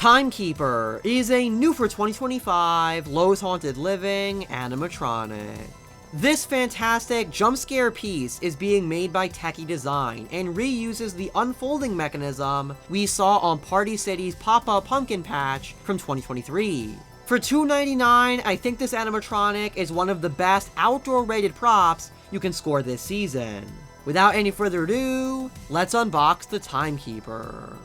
Timekeeper is a new for 2025 Lowe's Haunted Living animatronic. This fantastic jump scare piece is being made by Techie Design and reuses the unfolding mechanism we saw on Party City's pop-up pumpkin patch from 2023. For $2.99, I think this animatronic is one of the best outdoor rated props you can score this season. Without any further ado, let's unbox the Timekeeper.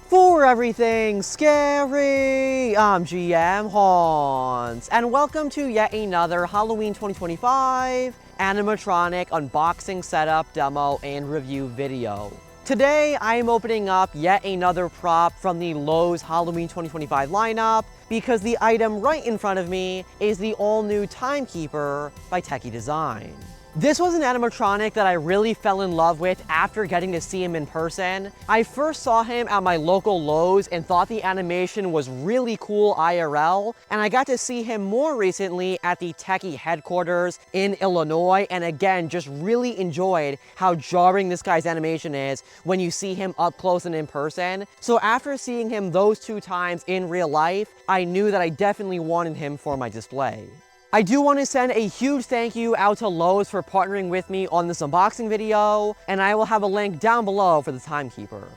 For everything scary, I'm GMHaunts, and welcome to yet another Halloween 2025 animatronic unboxing, setup, demo, and review video. Today, I am opening up yet another prop from the Lowe's Halloween 2025 lineup because the item right in front of me is the all-new Timekeeper by Techie Design. This was an animatronic that I really fell in love with after getting to see him in person. I first saw him at my local Lowe's and thought the animation was really cool IRL, and I got to see him more recently at the Techie headquarters in Illinois, and again, just really enjoyed how jarring this guy's animation is when you see him up close and in person. So after seeing him those two times in real life, I knew that I definitely wanted him for my display. I do want to send a huge thank you out to Lowe's for partnering with me on this unboxing video, and I will have a link down below for the Timekeeper.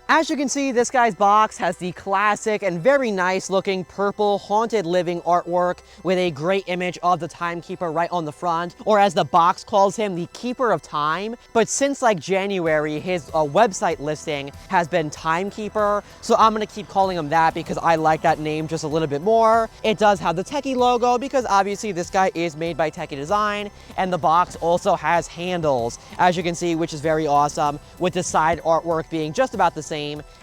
As you can see, this guy's box has the classic and very nice looking purple haunted living artwork with a great image of the Timekeeper right on the front, or as the box calls him, the Keeper of Time. But since like January, his website listing has been Timekeeper, so I'm gonna keep calling him that because I like that name just a little bit more. It does have the Techie logo because obviously this guy is made by Techie Design, and the box also has handles, as you can see, which is very awesome, with the side artwork being just about the same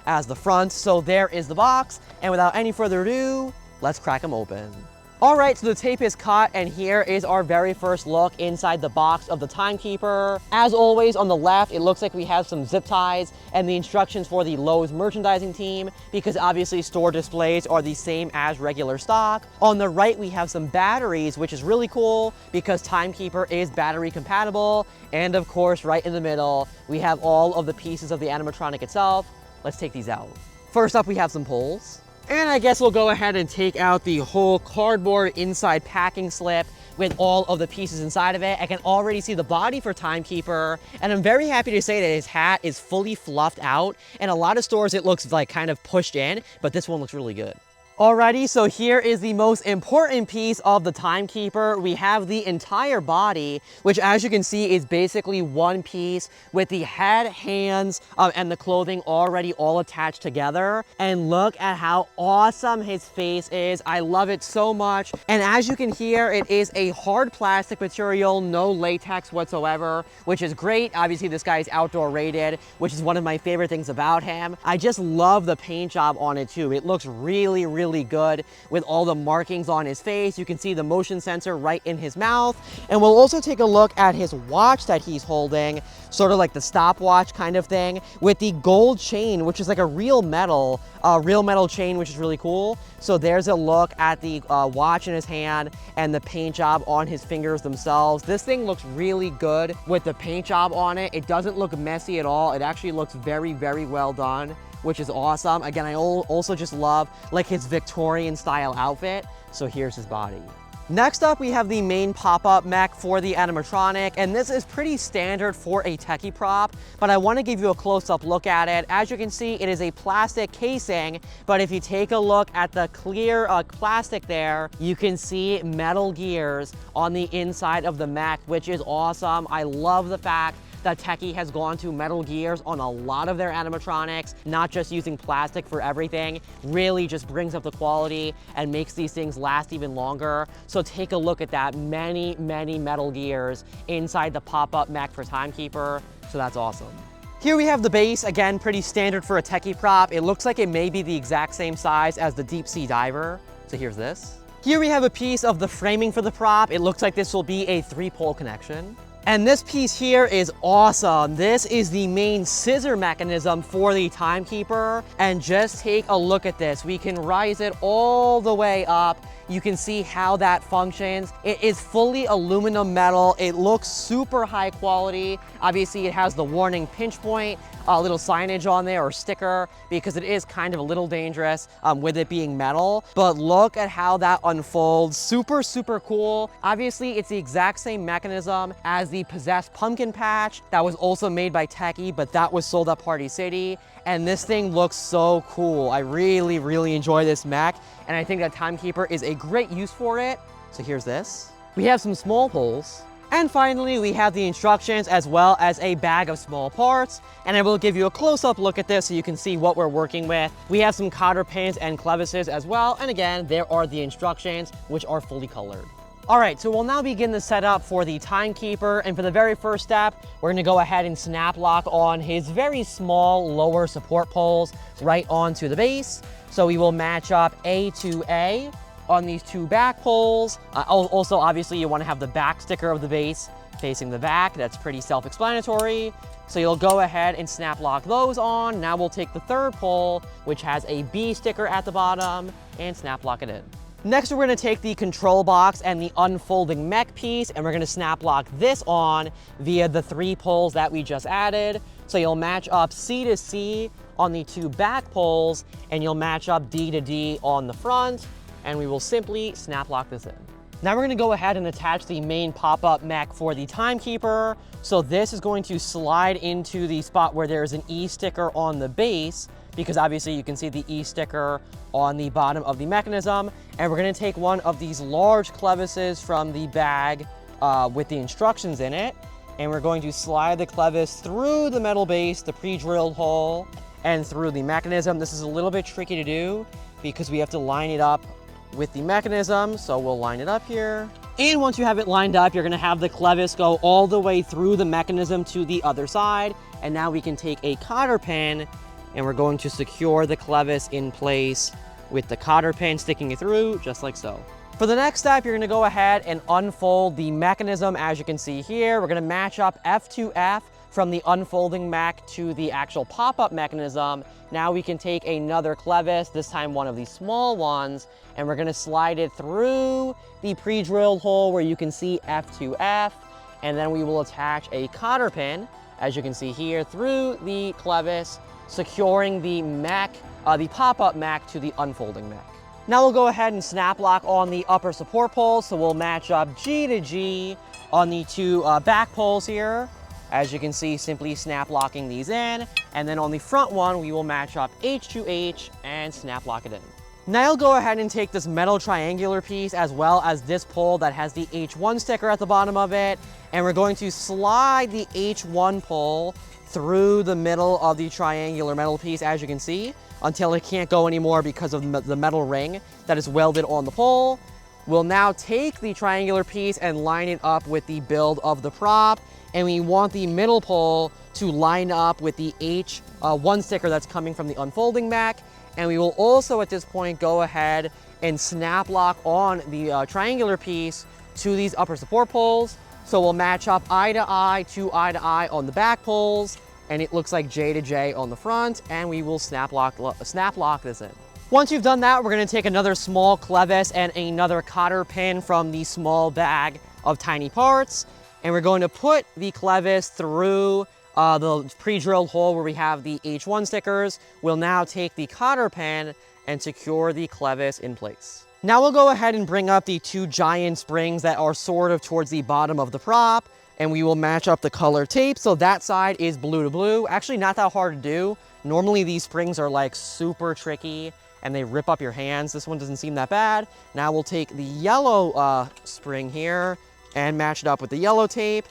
as the front. So there is the box, and without any further ado, let's crack them open. Alright, so the tape is cut, and here is our very first look inside the box of the Timekeeper. As always, on the left, it looks like we have some zip ties and the instructions for the Lowe's merchandising team, because obviously store displays are the same as regular stock. On the right, we have some batteries, which is really cool because Timekeeper is battery compatible. And of course, right in the middle, we have all of the pieces of the animatronic itself. Let's take these out. First up, we have some poles. And I guess we'll go ahead and take out the whole cardboard inside packing slip with all of the pieces inside of it. I can already see the body for Timekeeper, and I'm very happy to say that his hat is fully fluffed out. In a lot of stores, it looks like kind of pushed in, but this one looks really good. Alrighty, so here is the most important piece of the Timekeeper. We have the entire body, which as you can see is basically one piece with the head, hands, and the clothing already all attached together. And look at how awesome his face is. I love it so much. And as you can hear, it is a hard plastic material, no latex whatsoever, which is great. Obviously, this guy is outdoor rated, which is one of my favorite things about him. I just love the paint job on it too. It looks really, really good with all the markings on his face. You can see the motion sensor right in his mouth. And we'll also take a look at his watch that he's holding, sort of like the stopwatch kind of thing, with the gold chain, which is like a real metal chain, which is really cool. So there's a look at the watch in his hand and the paint job on his fingers themselves. This thing looks really good with the paint job on it. It doesn't look messy at all. It actually looks very, very well done, which is awesome. Again, I also just love like his Victorian style outfit. So here's his body. Next up, we have the main pop-up mech for the animatronic, and this is pretty standard for a Techie prop, but I want to give you a close-up look at it. As you can see, it is a plastic casing, but if you take a look at the clear plastic there, you can see metal gears on the inside of the mech, which is awesome. I love the fact that Techie has gone to metal gears on a lot of their animatronics, not just using plastic for everything. Really just brings up the quality and makes these things last even longer. So take a look at that, many, many metal gears inside the pop-up mech for Timekeeper. So that's awesome. Here we have the base, again, pretty standard for a Techie prop. It looks like it may be the exact same size as the deep sea diver. So here's this. Here we have a piece of the framing for the prop. It looks like this will be a 3-pole connection. And this piece here is awesome. This is the main scissor mechanism for the Timekeeper. And just take a look at this. We can rise it all the way up. You can see how that functions. It is fully aluminum metal. It looks super high quality. Obviously, it has the warning pinch point, a little signage on there or sticker, because it is kind of a little dangerous with it being metal. But look at how that unfolds. Super, super cool. Obviously, it's the exact same mechanism as the Possessed Pumpkin Patch that was also made by Techie, but that was sold at Party City. And this thing looks so cool. I really, really enjoy this mech, and I think that Timekeeper is a great use for it. So here's this. We have some small poles. And finally, we have the instructions as well as a bag of small parts. And I will give you a close-up look at this so you can see what we're working with. We have some cotter pins and clevises as well. And again, there are the instructions, which are fully colored. All right, so we'll now begin the setup for the Timekeeper. And for the very first step, we're gonna go ahead and snap lock on his very small lower support poles right onto the base. So we will match up A to A on these two back poles. Also, obviously, you wanna have the back sticker of the base facing the back. That's pretty self-explanatory. So you'll go ahead and snap lock those on. Now we'll take the third pole, which has a B sticker at the bottom, and snap lock it in. Next, we're gonna take the control box and the unfolding mech piece, and we're gonna snap lock this on via the 3 poles that we just added. So you'll match up C to C on the 2 back poles, and you'll match up D to D on the front, and we will simply snap lock this in. Now we're gonna go ahead and attach the main pop-up mech for the Timekeeper. So this is going to slide into the spot where there's an E sticker on the base, because obviously you can see the E sticker on the bottom of the mechanism. And we're gonna take one of these large clevises from the bag with the instructions in it, and we're going to slide the clevis through the metal base, the pre-drilled hole, and through the mechanism. This is a little bit tricky to do because we have to line it up with the mechanism, so we'll line it up here. And once you have it lined up, you're gonna have the clevis go all the way through the mechanism to the other side. And now we can take a cotter pin, and we're going to secure the clevis in place with the cotter pin sticking it through, just like so. For the next step, you're gonna go ahead and unfold the mechanism. As you can see here, we're gonna match up F to F from the unfolding mech to the actual pop-up mechanism. Now we can take another clevis, this time one of these small ones, and we're gonna slide it through the pre-drilled hole where you can see F to F, and then we will attach a cotter pin, as you can see here, through the clevis, securing the mech, the pop-up mech to the unfolding mech. Now we'll go ahead and snap lock on the upper support poles, so we'll match up G to G on the 2 back poles here. As you can see, simply snap locking these in, and then on the front one, we will match up H to H and snap lock it in. Now you'll go ahead and take this metal triangular piece as well as this pole that has the H1 sticker at the bottom of it, and we're going to slide the H1 pole through the middle of the triangular metal piece, as you can see, until it can't go anymore because of the metal ring that is welded on the pole. We'll now take the triangular piece and line it up with the build of the prop, and we want the middle pole to line up with the H1 sticker that's coming from the unfolding mech. And we will also at this point go ahead and snap lock on the triangular piece to these upper support poles. So we'll match up eye to eye on the back poles, and it looks like J to J on the front, and we will snap lock this in. Once you've done that, we're gonna take another small clevis and another cotter pin from the small bag of tiny parts, and we're going to put the clevis through the pre-drilled hole where we have the H1 stickers. We'll now take the cotter pin and secure the clevis in place. Now we'll go ahead and bring up the 2 giant springs that are sort of towards the bottom of the prop, and we will match up the color tape. So that side is blue to blue. Actually, not that hard to do. Normally these springs are like super tricky and they rip up your hands. This one doesn't seem that bad. Now we'll take the yellow spring here and match it up with the yellow tape,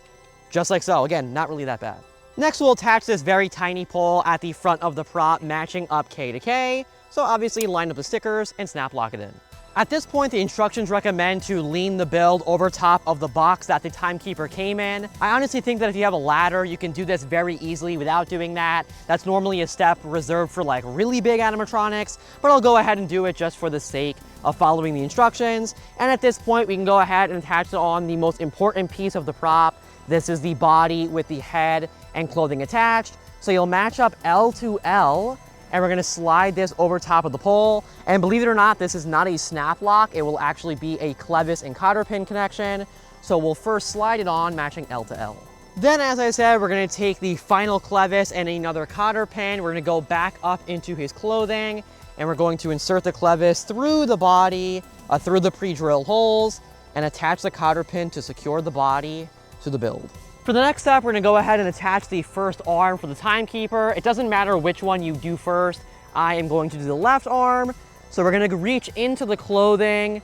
just like so. Again, not really that bad. Next, we'll attach this very tiny pole at the front of the prop, matching up K to K. So obviously line up the stickers and snap lock it in. At this point, the instructions recommend to lean the build over top of the box that the Timekeeper came in. I honestly think that if you have a ladder, you can do this very easily without doing that. That's normally a step reserved for like really big animatronics, but I'll go ahead and do it just for the sake of following the instructions. And at this point, we can go ahead and attach it on the most important piece of the prop, This is the body with the head and clothing attached. So you'll match up L to L, and we're gonna slide this over top of the pole. And believe it or not, this is not a snap lock. It will actually be a clevis and cotter pin connection. So we'll first slide it on, matching L to L. Then, as I said, we're gonna take the final clevis and another cotter pin. We're gonna go back up into his clothing, and we're going to insert the clevis through the body, through the pre-drilled holes, and attach the cotter pin to secure the body to the build. For the next step, we're gonna go ahead and attach the first arm for the timekeeper. It doesn't matter which one you do first. I am going to do the left arm. So we're gonna reach into the clothing,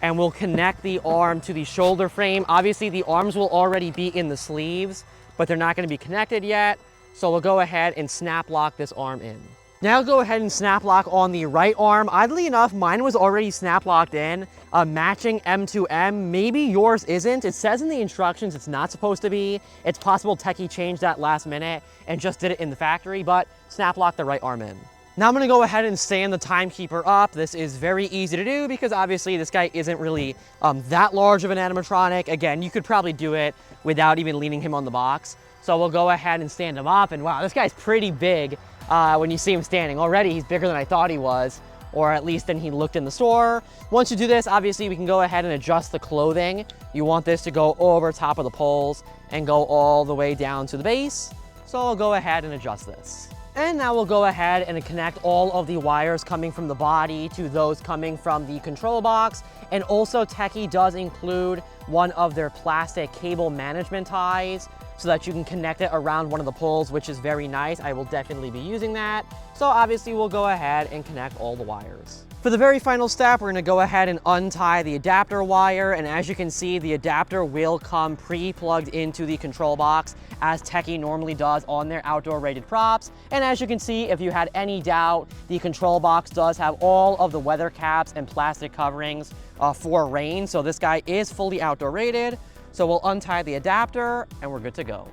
and we'll connect the arm to the shoulder frame. Obviously, the arms will already be in the sleeves, but they're not gonna be connected yet. So we'll go ahead and snap lock this arm in. Now go ahead and snap lock on the right arm. Oddly enough, mine was already snap locked in, matching M to M. Maybe yours isn't. It says in the instructions it's not supposed to be. It's possible Techie changed that last minute and just did it in the factory, but snap lock the right arm in. Now I'm gonna go ahead and stand the timekeeper up. This is very easy to do because obviously this guy isn't really that large of an animatronic. Again, you could probably do it without even leaning him on the box. So we'll go ahead and stand him up, and wow, this guy's pretty big when you see him standing. Already he's bigger than I thought he was, or at least than he looked in the store. Once you do this, obviously we can go ahead and adjust the clothing. You want this to go over top of the poles and go all the way down to the base. So I'll go ahead and adjust this. And now we'll go ahead and connect all of the wires coming from the body to those coming from the control box. And also Techie does include one of their plastic cable management ties so that you can connect it around one of the poles, which is very nice. I will definitely be using that. So obviously we'll go ahead and connect all the wires. For the very final step, we're gonna go ahead and untie the adapter wire. And as you can see, the adapter will come pre-plugged into the control box as Techie normally does on their outdoor rated props. And as you can see, if you had any doubt, the control box does have all of the weather caps and plastic coverings for rain. So this guy is fully outdoor rated. So we'll untie the adapter and we're good to go.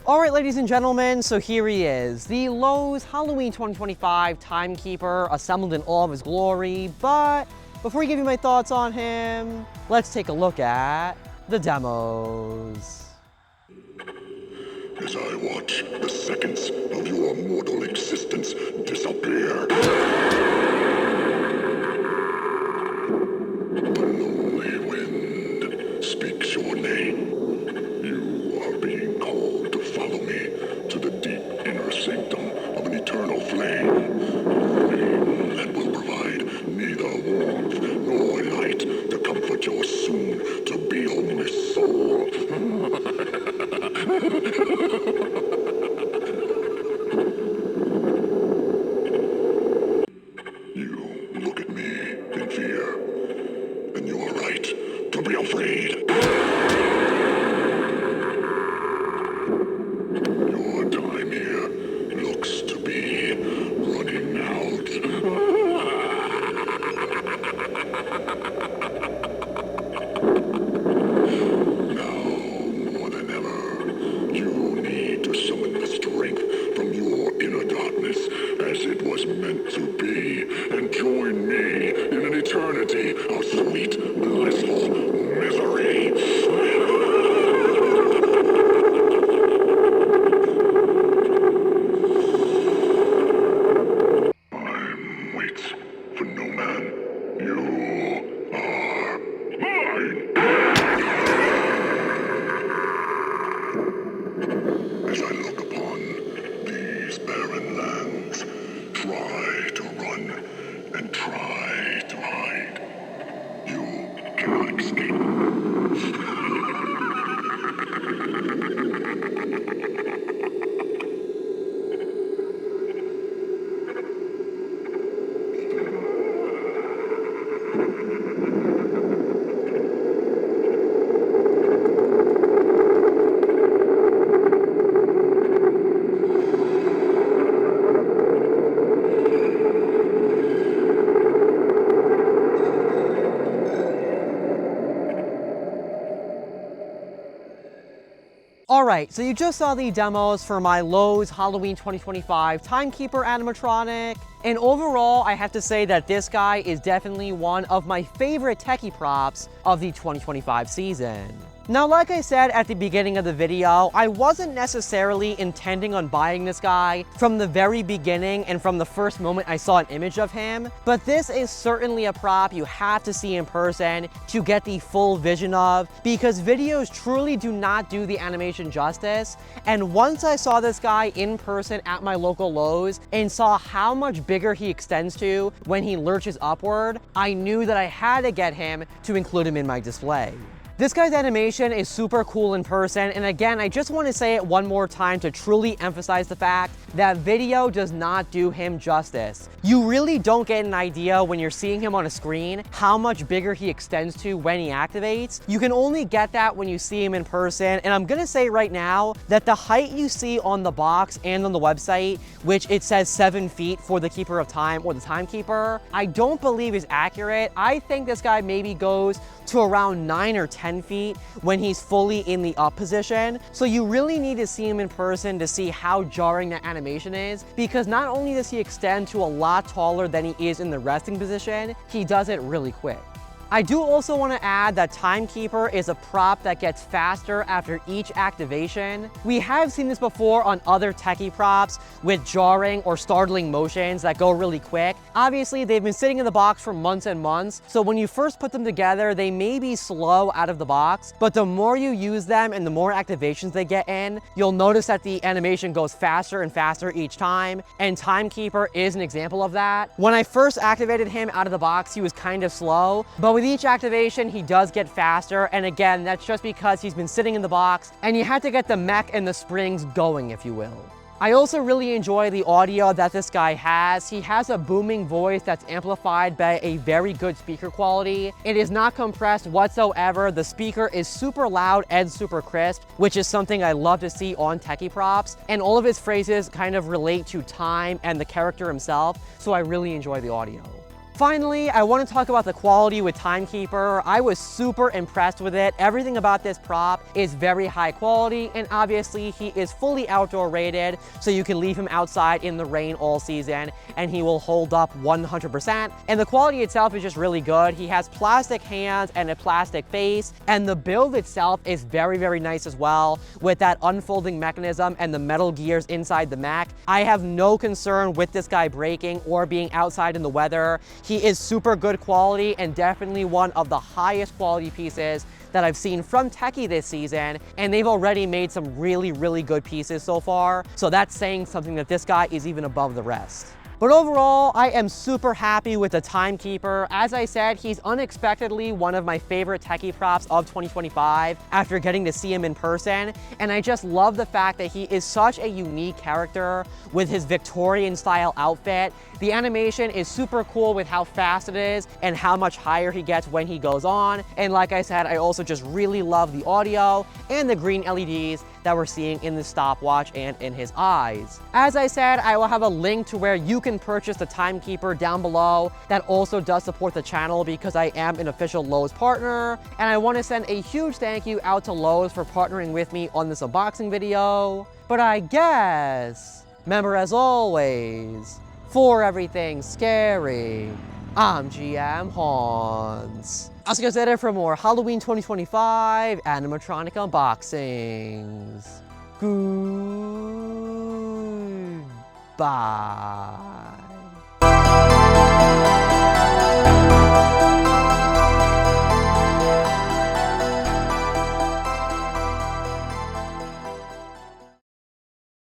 All right, ladies and gentlemen, so here he is, the Lowe's Halloween 2025 Timekeeper, assembled in all of his glory. But before I give you my thoughts on him, let's take a look at the demos. As I watch the seconds of your mortal existence disappear, the lonely wind speaks your name. You are being called to follow me to the deep inner sanctum of an eternal flame. Flame that will provide neither warmth nor light to comfort your soon-to-be homeless soul. You look at me in fear, and you are right to be afraid. Your time here looks to be running out. Now, more than ever, you need to summon the strength from your inner darkness as it was meant to be, and join me in an eternity of sweet, blissful misery. Time waits for no man. You are mine. As I look upon these barren lands, try to run and try to hide. You cannot escape. All right, so you just saw the demos for my Lowe's Halloween 2025 Timekeeper Animatronic. And overall, I have to say that this guy is definitely one of my favorite Techie props of the 2025 season. Now, like I said at the beginning of the video, I wasn't necessarily intending on buying this guy from the very beginning and from the first moment I saw an image of him, but this is certainly a prop you have to see in person to get the full vision of, because videos truly do not do the animation justice. And once I saw this guy in person at my local Lowe's and saw how much bigger he extends to when he lurches upward, I knew that I had to get him to include him in my display. This guy's animation is super cool in person, and again, I just want to say it one more time to truly emphasize the fact that video does not do him justice. You really don't get an idea when you're seeing him on a screen how much bigger he extends to when he activates. You can only get that when you see him in person, and I'm gonna say right now that the height you see on the box and on the website, which it says 7 feet for the Keeper of Time or the Timekeeper, I don't believe is accurate. I think this guy maybe goes to around 9 or 10 feet when he's fully in the up position. So you really need to see him in person to see how jarring that animation is, because not only does he extend to a lot taller than he is in the resting position, he does it really quick. I do also want to add that Timekeeper is a prop that gets faster after each activation. We have seen this before on other techie props with jarring or startling motions that go really quick. Obviously, they've been sitting in the box for months and months, so when you first put them together, they may be slow out of the box, but the more you use them and the more activations they get in, you'll notice that the animation goes faster and faster each time, and Timekeeper is an example of that. When I first activated him out of the box, he was kind of slow, but with each activation, he does get faster, and again, that's just because he's been sitting in the box, and you have to get the mech and the springs going, if you will. I also really enjoy the audio that this guy has. He has a booming voice that's amplified by a very good speaker quality. It is not compressed whatsoever. The speaker is super loud and super crisp, which is something I love to see on techie props. And all of his phrases kind of relate to time and the character himself, so I really enjoy the audio. Finally, I want to talk about the quality with Timekeeper. I was super impressed with it. Everything about this prop is very high quality, and obviously he is fully outdoor rated, so you can leave him outside in the rain all season and he will hold up 100%. And the quality itself is just really good. He has plastic hands and a plastic face, and the build itself is very, very nice as well, with that unfolding mechanism and the metal gears inside the mech. I have no concern with this guy breaking or being outside in the weather. He is super good quality and definitely one of the highest quality pieces that I've seen from Techie this season, and they've already made some really, really good pieces so far. So that's saying something that this guy is even above the rest. But overall, I am super happy with the Timekeeper. As I said, he's unexpectedly one of my favorite techie props of 2025 after getting to see him in person. And I just love the fact that he is such a unique character with his Victorian style outfit. The animation is super cool with how fast it is and how much higher he gets when he goes on. And like I said, I also just really love the audio and the green LEDs that we're seeing in the stopwatch and in his eyes. As I said, I will have a link to where you can purchase the Timekeeper down below. That also does support the channel because I am an official Lowe's partner. And I want to send a huge thank you out to Lowe's for partnering with me on this unboxing video. But I guess, remember as always, for everything scary, I'm GMHaunts. I'll see you guys later for more Halloween 2025 animatronic unboxings. Goodbye.